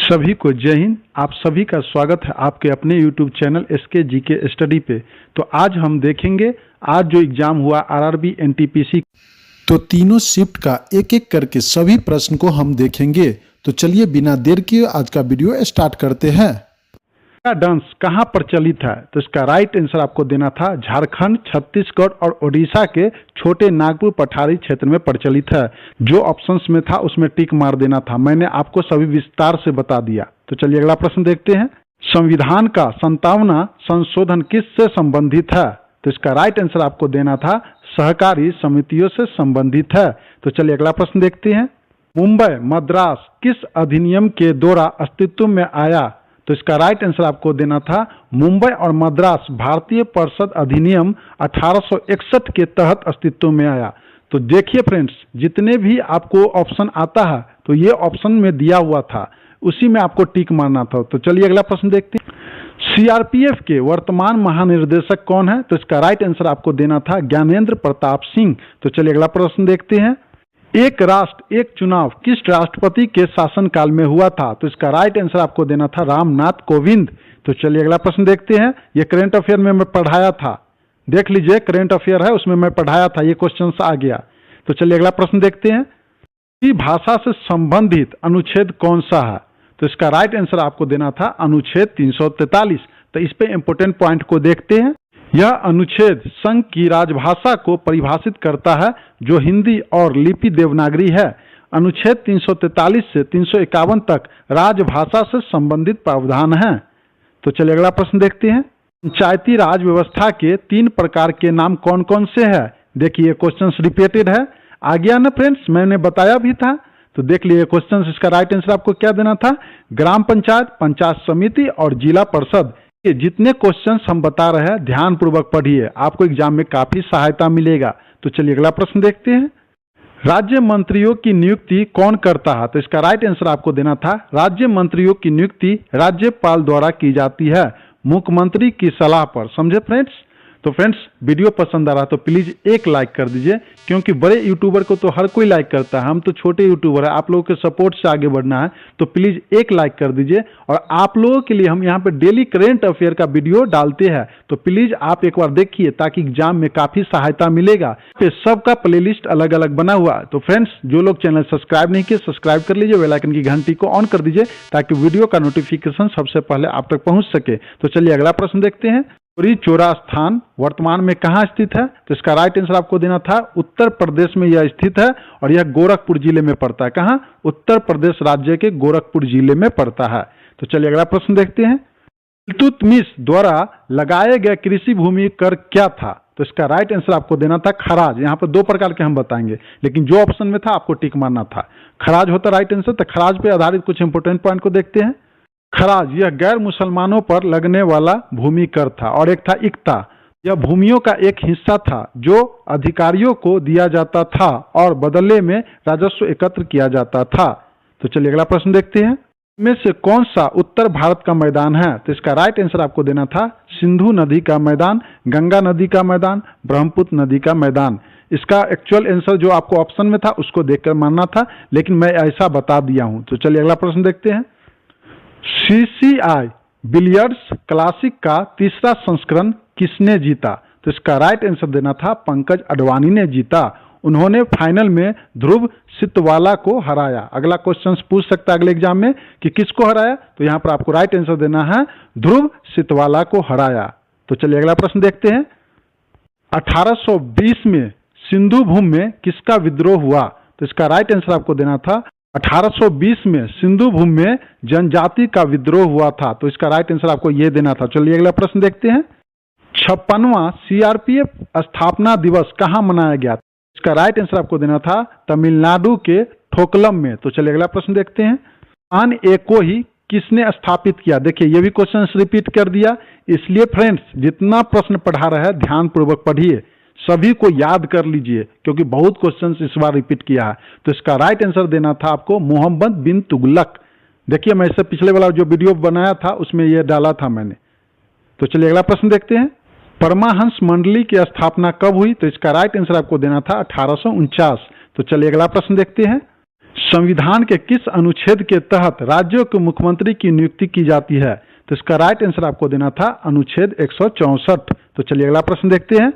सभी को जय हिंद। आप सभी का स्वागत है आपके अपने YouTube channel SK GK study पे। तो आज हम देखेंगे आज जो एग्जाम हुआ RRB NTPC, तो तीनों शिफ्ट का एक एक करके सभी प्रश्न को हम देखेंगे। तो चलिए बिना देर किए आज का वीडियो स्टार्ट करते हैं। डांस कहाँ प्रचलित है? तो इसका राइट आंसर आपको देना था झारखंड, छत्तीसगढ़ और ओडिशा के छोटे नागपुर पठारी क्षेत्र में प्रचलित है। जो ऑप्शंस में था उसमें टिक मार देना था। मैंने आपको सभी विस्तार से बता दिया। तो चलिए अगला प्रश्न देखते हैं। संविधान का 57वां संशोधन किससे संबंधित है? तो इसका राइट आंसर आपको देना था सहकारी समितियों से संबंधित है। तो चलिए अगला प्रश्न देखते हैं। मुंबई मद्रास किस अधिनियम के द्वारा अस्तित्व में आया? तो इसका राइट आंसर आपको देना था मुंबई और मद्रास भारतीय परिषद अधिनियम 1861 के तहत अस्तित्व में आया। तो देखिए फ्रेंड्स, जितने भी आपको ऑप्शन आता है तो ये ऑप्शन में दिया हुआ था, उसी में आपको टिक मारना था। तो चलिए अगला प्रश्न देखते हैं। CRPF के वर्तमान महानिर्देशक कौन है? तो इसका राइट आंसर आपको देना था ज्ञानेंद्र प्रताप सिंह। तो चलिए अगला प्रश्न देखते हैं। एक राष्ट्र एक चुनाव किस राष्ट्रपति के शासनकाल में हुआ था? तो इसका राइट आंसर आपको देना था रामनाथ कोविंद। तो चलिए अगला प्रश्न देखते हैं। ये करंट अफेयर में मैं पढ़ाया था, देख लीजिए, करंट अफेयर है उसमें मैं पढ़ाया था, ये क्वेश्चन आ गया। तो चलिए अगला प्रश्न देखते हैं। भाषा से संबंधित अनुच्छेद कौन सा है? तो इसका राइट आंसर आपको देना था अनुच्छेद 343। तो इस पे इंपोर्टेंट पॉइंट को देखते हैं। यह अनुच्छेद संघ की राजभाषा को परिभाषित करता है जो हिंदी और लिपि देवनागरी है। अनुच्छेद 343 से 351 तक राजभाषा से संबंधित प्रावधान है। तो चलिए अगला प्रश्न देखते हैं। पंचायती राज व्यवस्था के 3 प्रकार के नाम कौन कौन से हैं? देखिए क्वेश्चन रिपीटेड है, आ गया ना फ्रेंड्स, मैंने बताया भी था। तो देख लिए क्वेश्चन, इसका राइट आंसर आपको क्या देना था? ग्राम पंचायत, पंचायत समिति और जिला परिषद। ये जितने क्वेश्चंस हम बता रहे हैं ध्यान पूर्वक पढ़िए, आपको एग्जाम में काफी सहायता मिलेगा। तो चलिए अगला प्रश्न देखते हैं। राज्य मंत्रियों की नियुक्ति कौन करता है? तो इसका राइट आंसर आपको देना था राज्य मंत्रियों की नियुक्ति राज्यपाल द्वारा की जाती है मुख्यमंत्री की सलाह पर। समझे फ्रेंड्स? तो फ्रेंड्स, वीडियो पसंद आ रहा तो प्लीज एक लाइक कर दीजिए, क्योंकि बड़े यूट्यूबर को तो हर कोई लाइक करता है, हम तो छोटे यूट्यूबर है, आप लोगों के सपोर्ट से आगे बढ़ना है। तो प्लीज एक लाइक कर दीजिए। और आप लोगों के लिए हम यहाँ पे डेली करंट अफेयर का वीडियो डालते हैं, तो प्लीज आप एक बार देखिए ताकि एग्जाम में काफी सहायता मिलेगा। फिर सबका प्लेलिस्ट अलग अलग बना हुआ है। तो फ्रेंड्स, जो लोग चैनल सब्सक्राइब नहीं किए सब्सक्राइब कर लीजिए, बेल आइकन की घंटी को ऑन कर दीजिए ताकि वीडियो का नोटिफिकेशन सबसे पहले आप तक पहुंच सके। तो चलिए अगला प्रश्न देखते हैं। चौरी चौरा स्थान वर्तमान में कहाँ स्थित है? तो इसका राइट आंसर आपको देना था उत्तर प्रदेश में यह स्थित है और यह गोरखपुर जिले में पड़ता है। कहाँ? उत्तर प्रदेश राज्य के गोरखपुर जिले में पड़ता है। तो चलिए अगला प्रश्न देखते हैं। इल्तुतमिश द्वारा लगाए गए कृषि भूमि कर क्या था? तो इसका राइट आंसर आपको देना था खराज। यहाँ पर 2 प्रकार के हम बताएंगे, लेकिन जो ऑप्शन में था आपको टिक मारना था, खराज होता राइट आंसर। तो खराज पे आधारित कुछ इंपोर्टेंट पॉइंट को देखते हैं। खराज यह गैर मुसलमानों पर लगने वाला भूमि कर था। और एक था इक्ता, यह भूमियों का एक हिस्सा था जो अधिकारियों को दिया जाता था और बदले में राजस्व एकत्र किया जाता था। तो चलिए अगला प्रश्न देखते हैं। इनमें से कौन सा उत्तर भारत का मैदान है? तो इसका राइट आंसर आपको देना था सिंधु नदी का मैदान, गंगा नदी का मैदान, ब्रह्मपुत्र नदी का मैदान। इसका एक्चुअल आंसर जो आपको ऑप्शन में था उसको देखकर मानना था, लेकिन मैं ऐसा बता दिया हूं। तो चलिए अगला प्रश्न देखते हैं। CCI बिलियर्ड्स क्लासिक का 3रा संस्करण किसने जीता? तो इसका राइट आंसर देना था पंकज अडवाणी ने जीता। उन्होंने फाइनल में ध्रुव सितवाला को हराया। अगला क्वेश्चन पूछ सकता है अगले एग्जाम में कि किसको हराया, तो यहां पर आपको राइट आंसर देना है ध्रुव सितवाला को हराया। तो चलिए अगला प्रश्न देखते हैं। 1820 में सिंधु भूमि में किसका विद्रोह हुआ? तो इसका राइट आंसर आपको देना था 1820 में सिंधु भूमि में जनजाति का विद्रोह हुआ था। तो इसका राइट आंसर आपको यह देना था। चलिए अगला प्रश्न देखते हैं। 56वां CRPF स्थापना दिवस कहां मनाया गया? इसका राइट आंसर आपको देना था तमिलनाडु के ठोकलम में। तो चलिए अगला प्रश्न देखते हैं। आन ए को ही किसने स्थापित किया? देखिए ये भी क्वेश्चन रिपीट कर दिया, इसलिए फ्रेंड्स जितना प्रश्न पढ़ा रहा है ध्यान पूर्वक पढ़िए, सभी को याद कर लीजिए, क्योंकि बहुत क्वेश्चंस इस बार रिपीट किया है। तो इसका राइट आंसर देना था आपको मोहम्मद बिन तुगलक। देखिए मैं इससे पिछले वाला जो वीडियो बनाया था उसमें यह डाला था मैंने। तो चलिए अगला प्रश्न देखते हैं। परमाहंस मंडली की स्थापना कब हुई? तो इसका राइट आंसर आपको देना था 1849। तो चलिए अगला प्रश्न देखते हैं। संविधान के किस अनुच्छेद के तहत राज्यों के मुख्यमंत्री की नियुक्ति की जाती है? तो इसका राइट आंसर आपको देना था अनुच्छेद 164। तो चलिए अगला प्रश्न देखते हैं।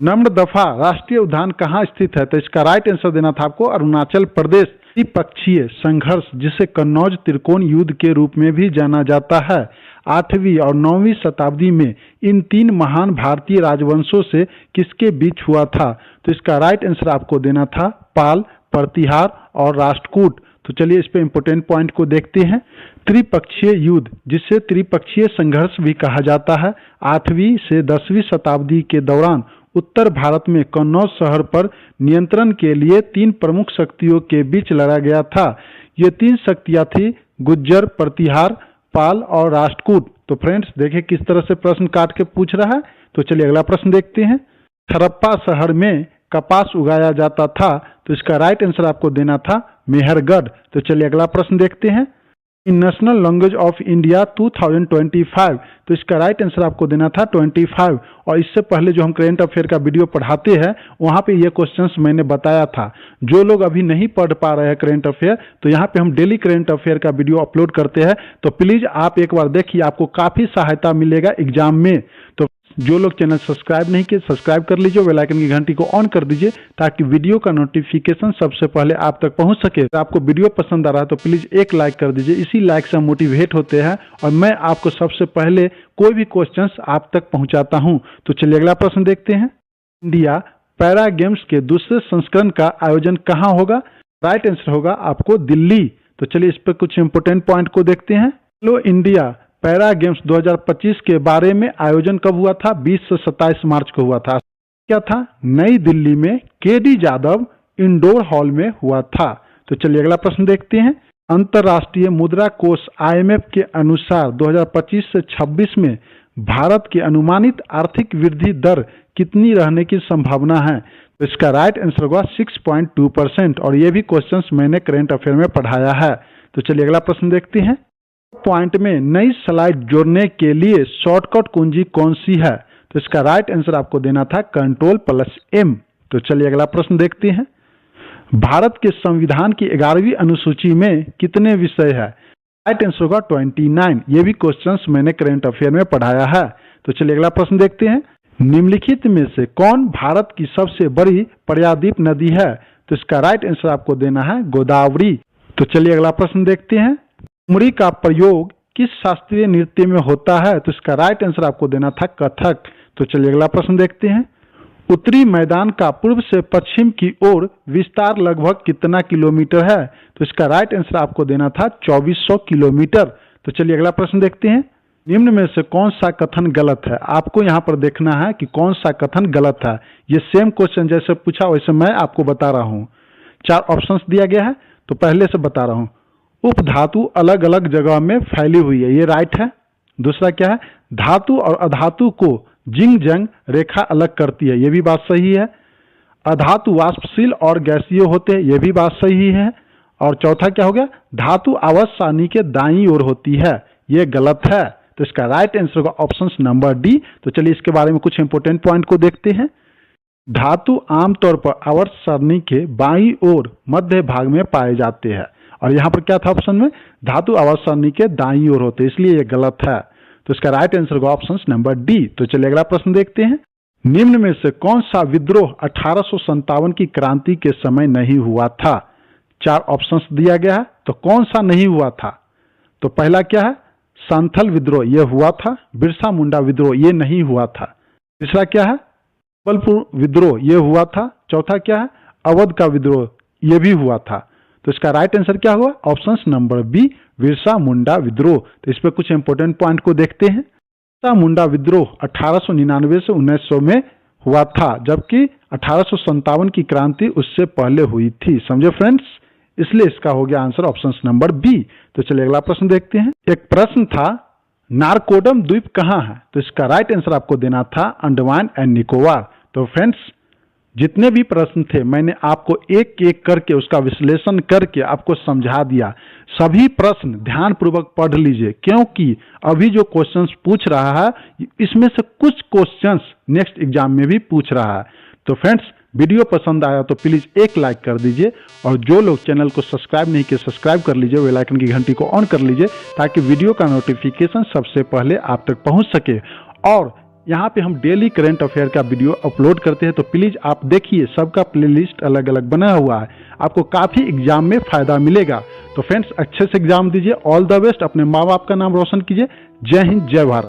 नम्रदफा राष्ट्रीय उद्यान कहाँ स्थित है? तो इसका राइट आंसर देना था आपको अरुणाचल प्रदेश। द्विपक्षीय संघर्ष जिसे कन्नौज त्रिकोण युद्ध के रूप में भी जाना जाता है, 8वीं और 9वीं शताब्दी में इन तीन महान भारतीय राजवंशों से किसके बीच हुआ था? तो इसका राइट आंसर आपको देना था पाल, प्रतिहार और राष्ट्रकूट। तो चलिए इस पे इंपोर्टेंट पॉइंट को देखते हैं। त्रिपक्षीय युद्ध जिसे त्रिपक्षीय संघर्ष भी कहा जाता है, 8वीं से 10वीं शताब्दी के दौरान उत्तर भारत में कन्नौज शहर पर नियंत्रण के लिए तीन प्रमुख शक्तियों के बीच लड़ा गया था। ये तीन शक्तियां थी गुज्जर, प्रतिहार, पाल और राष्ट्रकूट। तो फ्रेंड्स देखिए किस तरह से प्रश्न काट के पूछ रहा है। तो चलिए अगला प्रश्न देखते हैं। हड़प्पा शहर में कपास उगाया जाता था, तो इसका राइट आंसर आपको देना था मेहरगढ़। तो चलिए अगला प्रश्न देखते हैं। इन नेशनल लैंग्वेज ऑफ इंडिया 2025, तो इसका राइट आंसर आपको देना था 25। और इससे पहले जो हम करेंट अफेयर का वीडियो पढ़ाते हैं वहाँ पे ये क्वेश्चंस मैंने बताया था। जो लोग अभी नहीं पढ़ पा रहे हैं करेंट अफेयर, तो यहाँ पे हम डेली करेंट अफेयर का वीडियो अपलोड करते हैं, तो प्लीज आप एक बार देखिए, आपको काफी सहायता मिलेगा एग्जाम में। तो जो लोग चैनल सब्सक्राइब नहीं किए सब्सक्राइब कर लीजिए, बेल आइकन की घंटी को ऑन कर दीजिए ताकि वीडियो का नोटिफिकेशन सबसे पहले आप तक पहुंच सके। तो आपको वीडियो पसंद आ रहा है तो प्लीज एक लाइक कर दीजिए, इसी लाइक से हम मोटिवेट होते हैं और मैं आपको सबसे पहले कोई भी क्वेश्चंस आप तक पहुंचाता हूं। तो चलिए अगला प्रश्न देखते हैं। इंडिया पैरा गेम्स के दूसरे संस्करण का आयोजन कहाँ होगा? राइट आंसर होगा आपको दिल्ली। तो चलिए इस पर कुछ इंपोर्टेंट पॉइंट को देखते हैं। खेलो इंडिया पैरा गेम्स 2025 के बारे में आयोजन कब हुआ था? 20 से 27 मार्च को हुआ था। क्या था? नई दिल्ली में केडी जादव इंडोर हॉल में हुआ था। तो चलिए अगला प्रश्न देखते हैं। अंतर्राष्ट्रीय मुद्रा कोष IMF के अनुसार 2025 से 26 में भारत की अनुमानित आर्थिक वृद्धि दर कितनी रहने की संभावना है? तो इसका राइट आंसर होगा 6.2%। और ये भी क्वेश्चंस मैंने करेंट अफेयर में पढ़ाया है। तो चलिए अगला प्रश्न देखते हैं। पॉइंट में नई स्लाइड जोड़ने के लिए शॉर्टकट कुंजी कौन सी है? तो इसका राइट आंसर आपको देना था Ctrl+M। तो चलिए अगला प्रश्न देखते हैं। भारत के संविधान की 11वीं अनुसूची में कितने विषय है? राइट आंसर होगा 29। ये भी क्वेश्चंस मैंने करेंट अफेयर में पढ़ाया है। तो चलिए अगला प्रश्न देखते हैं। निम्नलिखित में से कौन भारत की सबसे बड़ी प्रायद्वीप नदी है? तो इसका राइट आंसर आपको देना है गोदावरी। तो चलिए अगला प्रश्न देखते हैं। ठुमरी का प्रयोग किस शास्त्रीय नृत्य में होता है? तो इसका राइट आंसर आपको देना था कथक। तो चलिए अगला प्रश्न देखते हैं। उत्तरी मैदान का पूर्व से पश्चिम की ओर विस्तार लगभग कितना किलोमीटर है? तो इसका राइट आंसर आपको देना था 2400 किलोमीटर। तो चलिए अगला प्रश्न देखते हैं। निम्न में से कौन सा कथन गलत है? आपको यहाँ पर देखना है कि कौन सा कथन गलत है। ये सेम क्वेश्चन जैसे पूछा वैसे मैं आपको बता रहा हूँ। 4 ऑप्शंस दिया गया है, तो पहले से बता रहा हूँ। उपधातु अलग अलग जगह में फैली हुई है, ये राइट है। दूसरा क्या है? धातु और अधातु को जिंग जंग रेखा अलग करती है, ये भी बात सही है। अधातु वाष्पशील और गैसीय होते हैं, ये भी बात सही है। और चौथा क्या हो गया? धातु आवर्त सारणी के दाईं ओर होती है, ये गलत है। तो इसका राइट आंसर होगा ऑप्शन नंबर डी। तो चलिए इसके बारे में कुछ इंपोर्टेंट पॉइंट को देखते हैं। धातु आमतौर पर आवर्त सारणी के बाईं ओर मध्य भाग में पाए जाते हैं, और यहाँ पर क्या था ऑप्शन में? धातु आवर्त सारणी के दाईं ओर होते, इसलिए ये गलत है। तो इसका राइट आंसर होगा ऑप्शन नंबर डी। तो चलिए अगला प्रश्न देखते हैं। निम्न में से कौन सा विद्रोह 1857 की क्रांति के समय नहीं हुआ था? 4 ऑप्शंस दिया गया है, तो कौन सा नहीं हुआ था? तो पहला क्या है? संथल विद्रोह, ये हुआ था। बिरसा मुंडा विद्रोह, ये नहीं हुआ था। तीसरा क्या है? जबलपुर विद्रोह, ये हुआ था। चौथा क्या है? अवध का विद्रोह, ये भी हुआ था। तो इसका राइट आंसर क्या हुआ? Option number B, Birsa Munda विद्रोह। तो इस पर कुछ इंपोर्टेंट पॉइंट को देखते हैं। बिरसा मुंडा विद्रोह 1899 से 1900 में हुआ था, जबकि 1857 की क्रांति उससे पहले हुई थी। समझे फ्रेंड्स? इसलिए इसका हो गया आंसर ऑप्शन नंबर बी। तो चलिए अगला प्रश्न देखते हैं। एक प्रश्न था, नारकोडम द्वीप कहाँ है? तो इसका राइट आंसर आपको देना था अंडमान एंड निकोबार। तो फ्रेंड्स जितने भी प्रश्न थे मैंने आपको एक एक करके उसका विश्लेषण करके आपको समझा दिया। सभी प्रश्न ध्यान पूर्वक पढ़ लीजिए, क्योंकि अभी जो क्वेश्चंस पूछ रहा है इसमें से कुछ क्वेश्चंस नेक्स्ट एग्जाम में भी पूछ रहा है। तो फ्रेंड्स वीडियो पसंद आया तो प्लीज़ एक लाइक कर दीजिए, और जो लोग चैनल को सब्सक्राइब नहीं किए सब्सक्राइब कर लीजिए, बेल आइकन की घंटी को ऑन कर लीजिए ताकि वीडियो का नोटिफिकेशन सबसे पहले आप तक पहुंच सके। और यहाँ पे हम डेली करंट अफेयर का वीडियो अपलोड करते हैं, तो प्लीज़ आप देखिए, सबका प्लेलिस्ट अलग अलग बना हुआ है, आपको काफ़ी एग्जाम में फ़ायदा मिलेगा। तो फ्रेंड्स अच्छे से एग्जाम दीजिए, ऑल द बेस्ट, अपने माँ बाप का नाम रोशन कीजिए। जय हिंद, जय भारत।